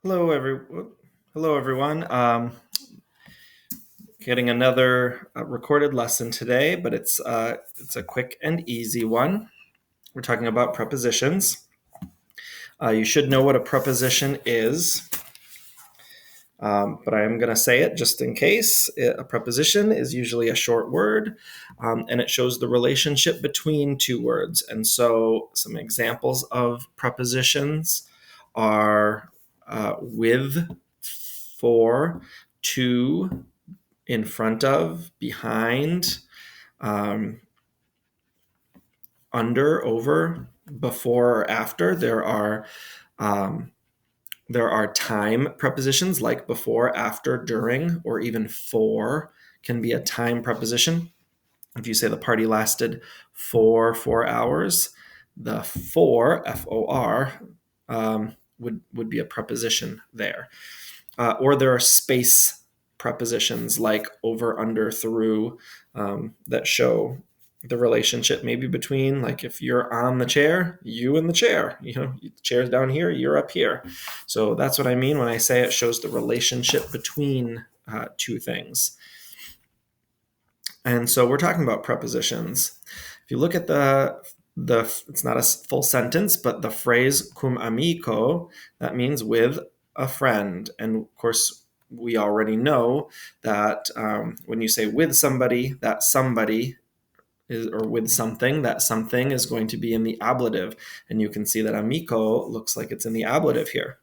Hello, Hello, everyone. Getting another recorded lesson today, but it's a quick and easy one. We're talking about prepositions. You should know what a preposition is, but I am going to say it just in case. A preposition is usually a short word, and it shows the relationship between two words. And so, some examples of prepositions are with, for, to, in front of, behind, um, under, over, before, or after. There are time prepositions like before, after, during, or even for can be a time preposition. If you say the party lasted for 4 hours, the for, F-O-R, would be a preposition there. Or there are space prepositions like over, under, through, that show the relationship maybe between, like if you're on the chair, you in the chair, the chair's down here, you're up here. So that's what I mean when I say it shows the relationship between two things. And so we're talking about prepositions. If you look at the it's not a full sentence, but the phrase cum amico, that means with a friend. And of course, we already know that when you say with somebody, that somebody is, or with something, that something is going to be in the ablative. And you can see that amico looks like it's in the ablative here.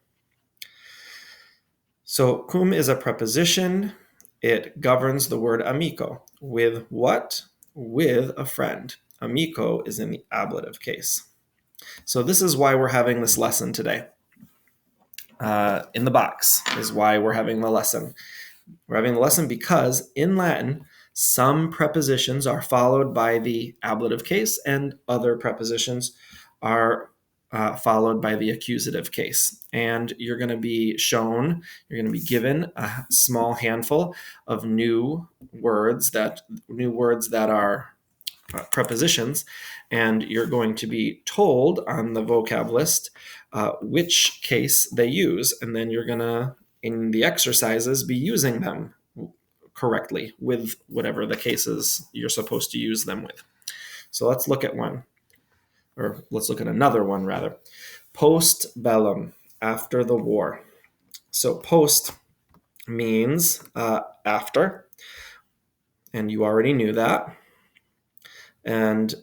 So cum is a preposition. It governs the word amico. With what? With a friend. Amico is in the ablative case. So this is why we're having this lesson today. In the box is why we're having the lesson. We're having the lesson because in Latin, some prepositions are followed by the ablative case and other prepositions are followed by the accusative case. And you're going to be given a small handful of new words that are prepositions, and you're going to be told on the vocab list which case they use, and then you're going to, in the exercises, be using them correctly with whatever the cases you're supposed to use them with. So let's look at another one rather. Post bellum, after the war. So post means after, and you already knew that. And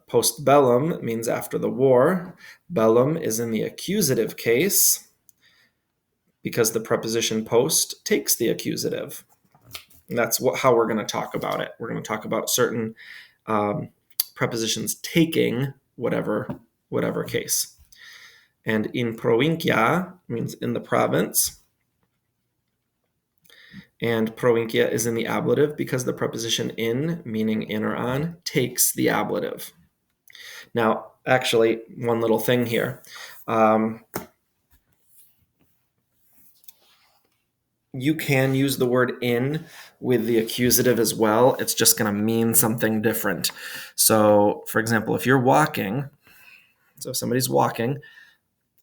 post bellum means after the war. Bellum is in the accusative case because the preposition post takes the accusative. And that's how we're going to talk about it. We're going to talk about certain prepositions taking whatever case. And in provincia means in the province. And provincia is in the ablative because the preposition in, meaning in or on, takes the ablative. Now, actually, one little thing here. You can use the word in with the accusative as well. It's just going to mean something different. So, for example, if somebody's walking,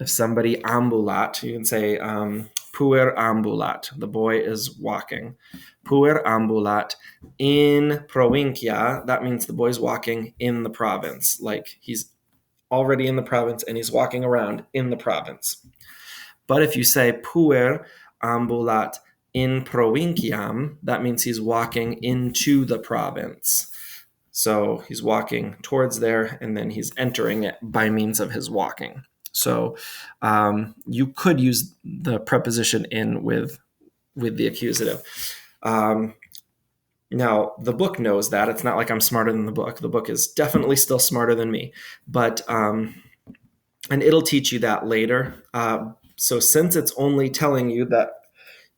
if somebody ambulat, you can say puer ambulat, the boy is walking. Puer ambulat in provincia, that means the boy's walking in the province, like he's already in the province and he's walking around in the province. But if you say puer ambulat in provinciam, that means he's walking into the province. So he's walking towards there and then he's entering it by means of his walking. So you could use the preposition in with the accusative. Now, the book knows that. It's not like I'm smarter than the book. The book is definitely still smarter than me. But and it'll teach you that later. So since it's only telling you that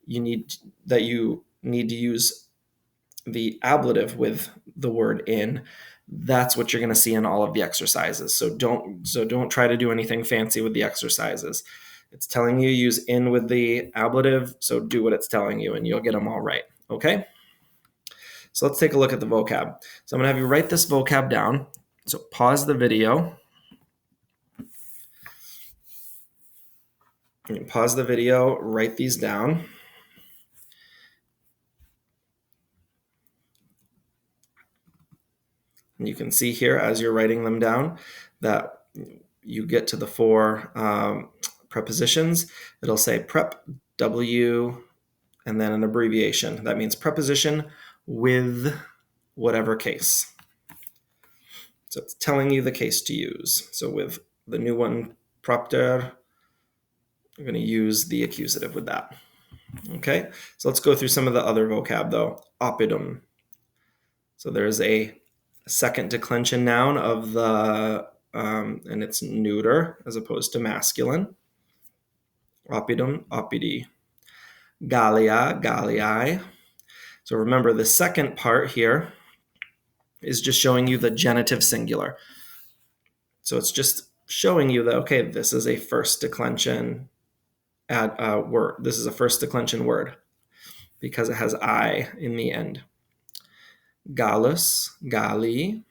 you need to use the ablative with the word in, that's what you're going to see in all of the exercises. So don't try to do anything fancy with the exercises. It's telling you use in with the ablative, so do what it's telling you and you'll get them all right. Okay? So let's take a look at the vocab. So I'm going to have you write this vocab down. So pause the video. You can pause the video, write these down. And you can see here as you're writing them down that you get to the four prepositions. It'll say prep, W, and then an abbreviation. That means preposition with whatever case. So it's telling you the case to use. So with the new one, propter, you're going to use the accusative with that. Okay, so let's go through some of the other vocab though. Oppidum. So there's a second declension noun of the, and it's neuter as opposed to masculine. Oppidum, oppidi. Gallia, gallii. So remember the second part here is just showing you the genitive singular. So it's just showing you that, okay, this is a first declension word. This is a first declension word because it has I in the end. Gallus, Galli.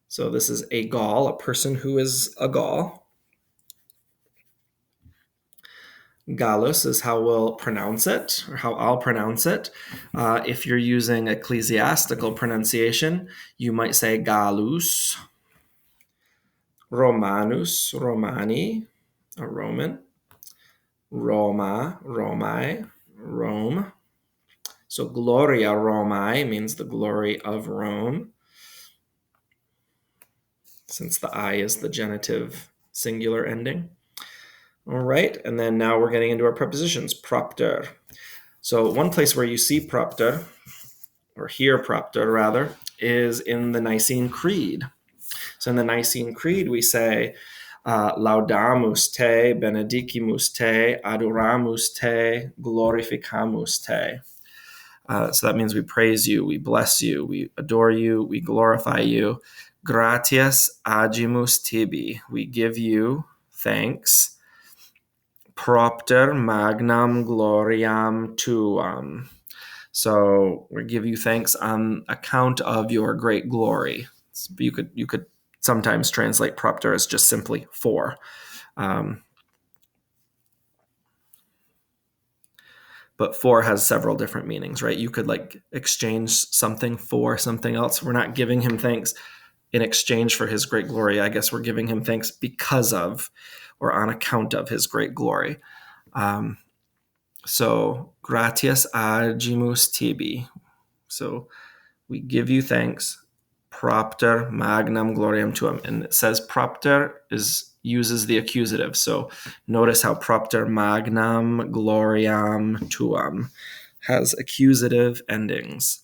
So this is a Gaul, a person who is a Gaul. Gallus is how we'll pronounce it, or how I'll pronounce it. If you're using ecclesiastical pronunciation, you might say Gallus. Romanus, Romani, a Roman. Roma, Romae, Rome. So Gloria Romae means the glory of Rome, since the I is the genitive singular ending. All right, and then now we're getting into our prepositions. Propter. So one place where you see propter, or hear propter rather, is in the Nicene Creed. So in the Nicene Creed, we say, laudamus te, benedicimus te, adoramus te, glorificamus te. So that means we praise you, we bless you, we adore you, we glorify you. Gratias agimus tibi. We give you thanks. Propter magnam gloriam tuam. So we give you thanks on account of your great glory. You could sometimes translate propter as just simply for. But for has several different meanings, right? You could like exchange something for something else. We're not giving him thanks in exchange for his great glory. I guess we're giving him thanks because of or on account of his great glory. So gratias agimus tibi. So we give you thanks. Propter magnam gloriam tuam. And it says propter uses the accusative. So notice how propter magnam gloriam tuam has accusative endings.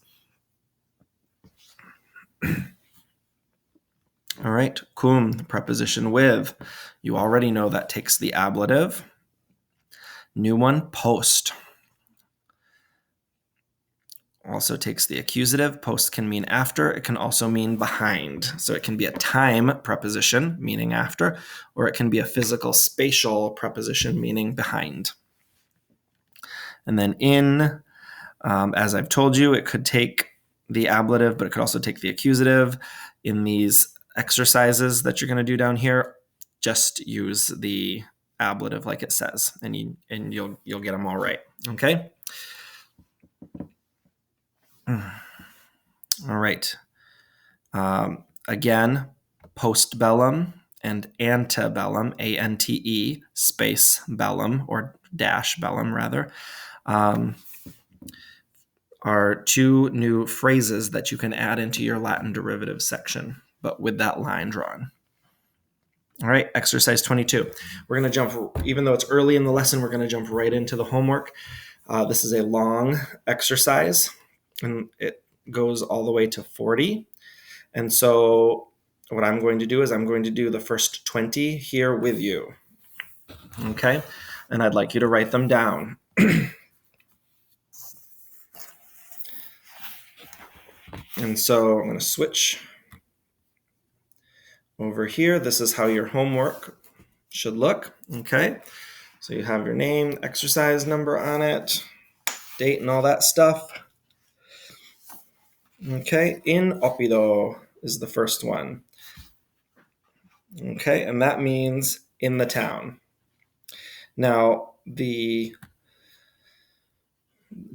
All right, cum, the preposition with. You already know that takes the ablative. New one, post. Also takes the accusative. Post can mean after. It can also mean behind. So it can be a time preposition, meaning after, or it can be a physical spatial preposition, meaning behind. And then in, as I've told you, it could take the ablative, but it could also take the accusative. In these exercises that you're going to do down here, just use the ablative like it says, and you'll get them all right. Okay. All right. Again, postbellum and antebellum, A-N-T-E space bellum, or dash bellum rather, are two new phrases that you can add into your Latin derivative section, but with that line drawn. All right, exercise 22. We're going to jump, even though it's early in the lesson, we're going to jump right into the homework. This is a long exercise, and it goes all the way to 40. And so what I'm going to do is I'm going to do the first 20 here with you. Okay? And I'd like you to write them down. And so I'm going to switch over here. This is how your homework should look. Okay? So you have your name, exercise number on it, date and all that stuff. Okay? In oppido is the first one. Okay? And that means in the town. Now, the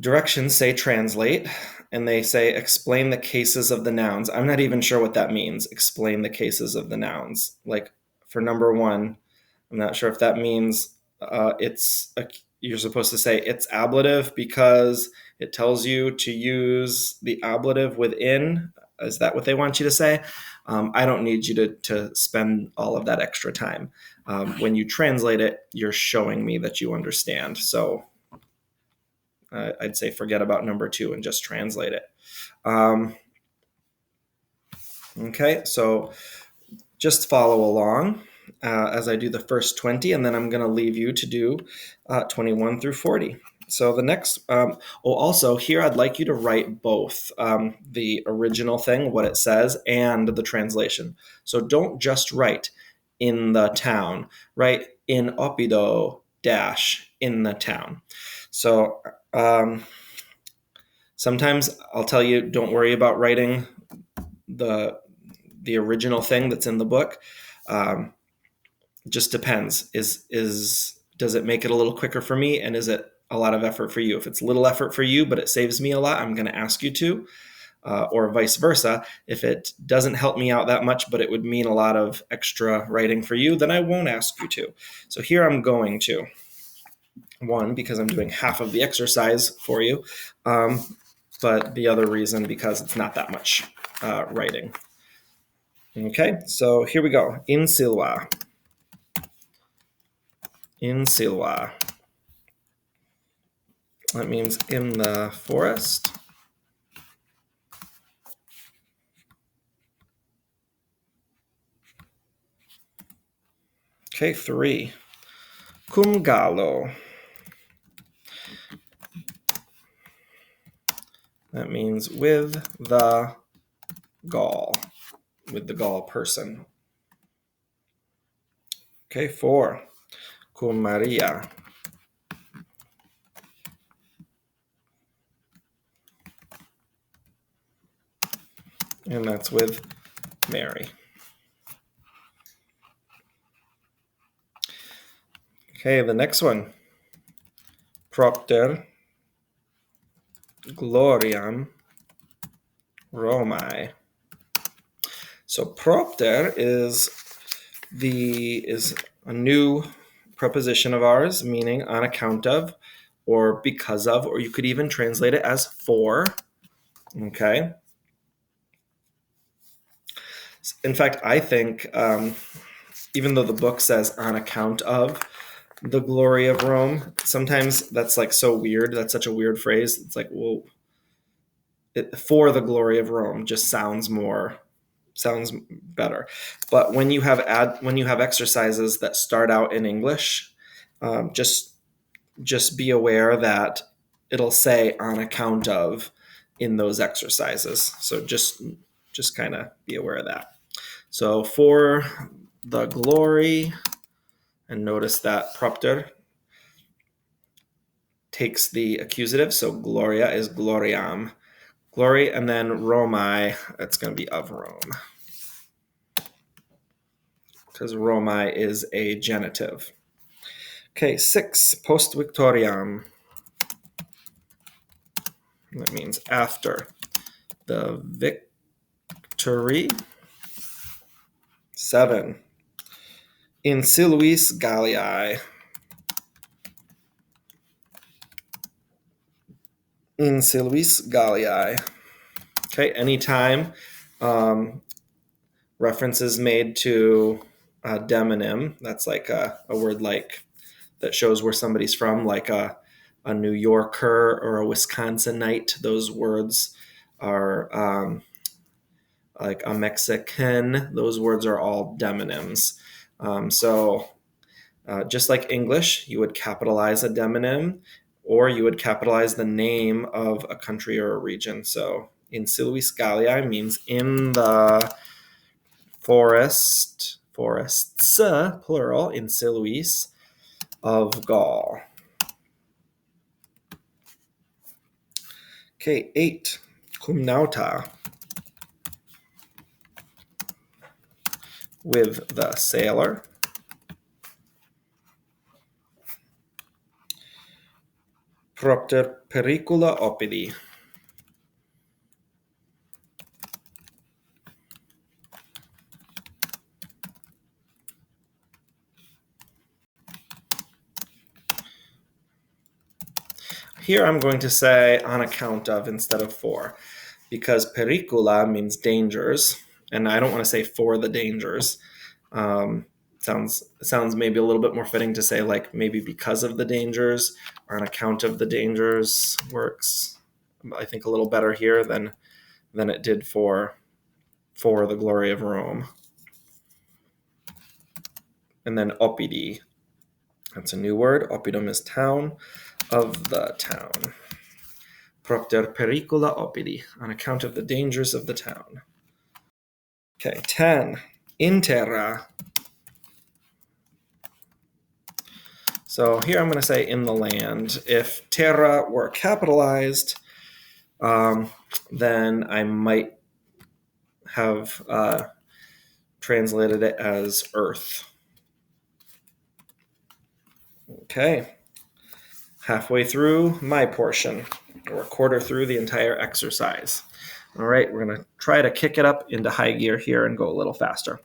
directions say translate, and they say explain the cases of the nouns. I'm not even sure what that means, explain the cases of the nouns. Like for number one, I'm not sure if that means you're supposed to say it's ablative because it tells you to use the ablative within. Is that what they want you to say? I don't need you to spend all of that extra time. When you translate it, you're showing me that you understand. So I'd say forget about number two and just translate it. Okay, so just follow along as I do the first 20, and then I'm going to leave you to do 21 through 40. So the next, also here I'd like you to write both the original thing, what it says, and the translation. So don't just write in the town, write in Opido dash in the town. So sometimes I'll tell you, don't worry about writing the original thing that's in the book. Just depends. Does it make it a little quicker for me, and is it a lot of effort for you? If it's little effort for you, but it saves me a lot, I'm going to ask you to, or vice versa. If it doesn't help me out that much, but it would mean a lot of extra writing for you, then I won't ask you to. So here I'm going to. One, because I'm doing half of the exercise for you, but the other reason because it's not that much writing. Okay, so here we go. In Silwa. In Silwa. That means in the forest. Okay, 3. Kumgalo. That means with the Gaul, with the Gaul person. Okay, 4. Kumaria. And that's with Mary. Okay, the next one. Propter gloriam Romae. So propter is a new preposition of ours, meaning on account of, or because of, or you could even translate it as for. Okay. In fact, I think even though the book says on account of the glory of Rome, sometimes that's like so weird. That's such a weird phrase. It's like, well, for the glory of Rome just sounds better. But when you have exercises that start out in English, just be aware that it'll say on account of in those exercises. So just kind of be aware of that. So for the glory, and notice that propter takes the accusative. So gloria is gloriam. Glory, and then Romae, that's going to be of Rome. Because Romae is a genitive. Okay, 6, post victoriam. That means after the victory. 7, in Siluis Galliae. In Siluis Galliae. Okay, anytime references made to demonym, that's like a word like that shows where somebody's from, like a New Yorker or a Wisconsinite. Those words are like a Mexican. Those words are all demonyms. So just like English, you would capitalize a demonym, or you would capitalize the name of a country or a region. So in Siluis Galliae means in the forests, plural, in Siluis of Gaul. Okay, 8, cum nauta, with the sailor. Propter pericula oppidi. Here I'm going to say on account of instead of for, because pericula means dangers, and I don't want to say for the dangers. Sounds maybe a little bit more fitting to say like maybe because of the dangers or on account of the dangers works, I think, a little better here than it did for the glory of Rome. And then oppidi, that's a new word. Oppidum is town, of the town. Propter pericula oppidi, on account of the dangers of the town. Okay, 10. In terra. So here I'm going to say in the land. If terra were capitalized, then I might have translated it as earth. Okay, halfway through my portion, or a quarter through the entire exercise. All right, we're going to try to kick it up into high gear here and go a little faster.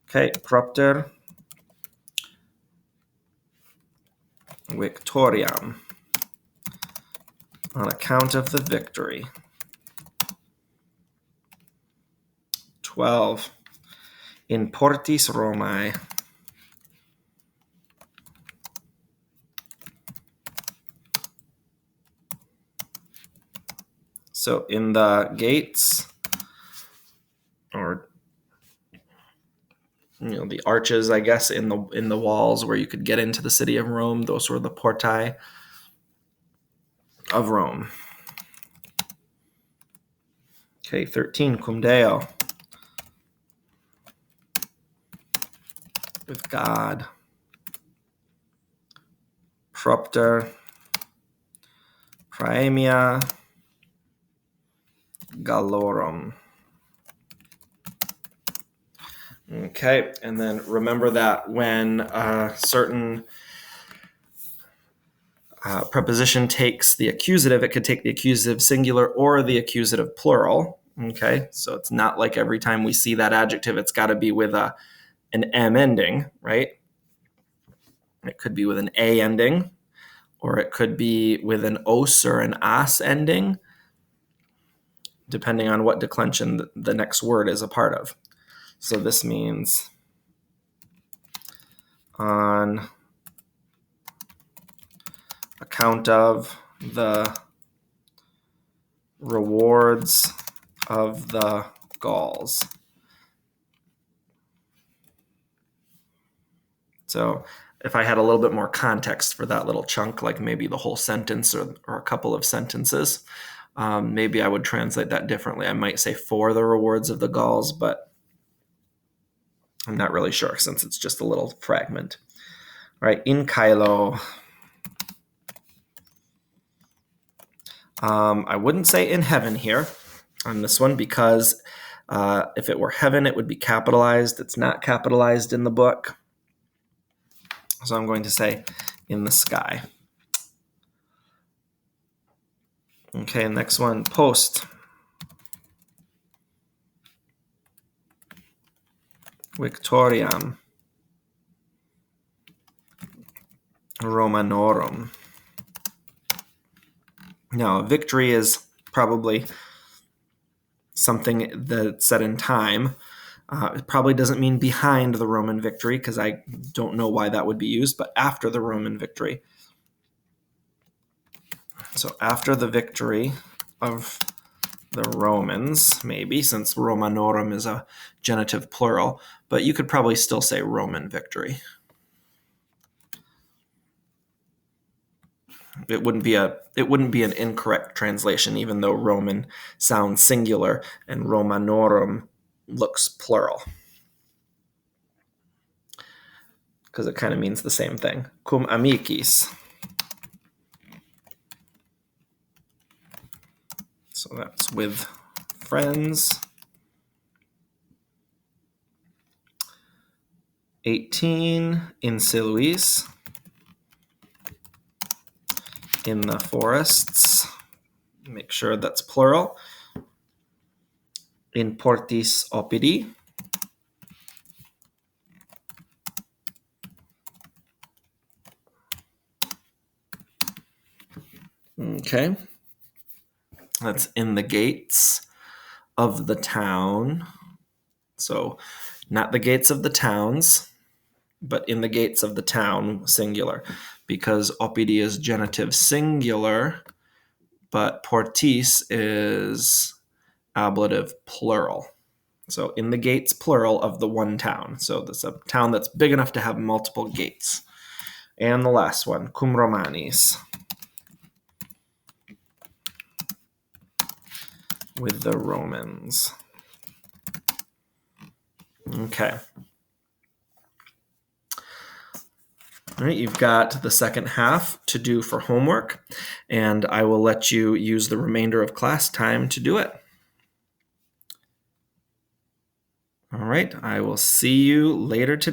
Okay, propter victoriam, on account of the victory. 12. In portis Romae. So in the gates, or the arches, I guess, in the walls where you could get into the city of Rome, those were the portae of Rome. Okay, 13, cum Deo, with God. Propter praemia Gallorum. Okay, and then remember that when a certain preposition takes the accusative, it could take the accusative singular or the accusative plural. Okay, so it's not like every time we see that adjective, it's got to be with an M ending, right? It could be with an A ending, or it could be with an os or an as ending, depending on what declension the next word is a part of. So this means on account of the rewards of the Gauls. So if I had a little bit more context for that little chunk, like maybe the whole sentence or a couple of sentences, maybe I would translate that differently. I might say for the rewards of the Gauls, but I'm not really sure since it's just a little fragment. All right, in Kylo. I wouldn't say in heaven here on this one because if it were heaven, it would be capitalized. It's not capitalized in the book. So I'm going to say in the sky. Okay, next one, post. Victoriam Romanorum. Now, victory is probably something that's set in time. It probably doesn't mean behind the Roman victory because I don't know why that would be used, but after the Roman victory. So after the victory of the Romans, maybe, since Romanorum is a genitive plural, but you could probably still say Roman victory. It wouldn't be an incorrect translation, even though Roman sounds singular and Romanorum looks plural, because it kind of means the same thing. Cum amicis. So that's with friends. 18, in Siluis. in the forests. Make sure that's plural. In portis opidi. Okay. That's in the gates of the town. So not the gates of the towns, but in the gates of the town, singular. Because opidi is genitive singular, but portis is ablative plural. So in the gates plural of the one town. So that's a town that's big enough to have multiple gates. And the last one, cum Romanis. With the Romans. Okay. All right, you've got the second half to do for homework, and I will let you use the remainder of class time to do it. All right, I will see you later today.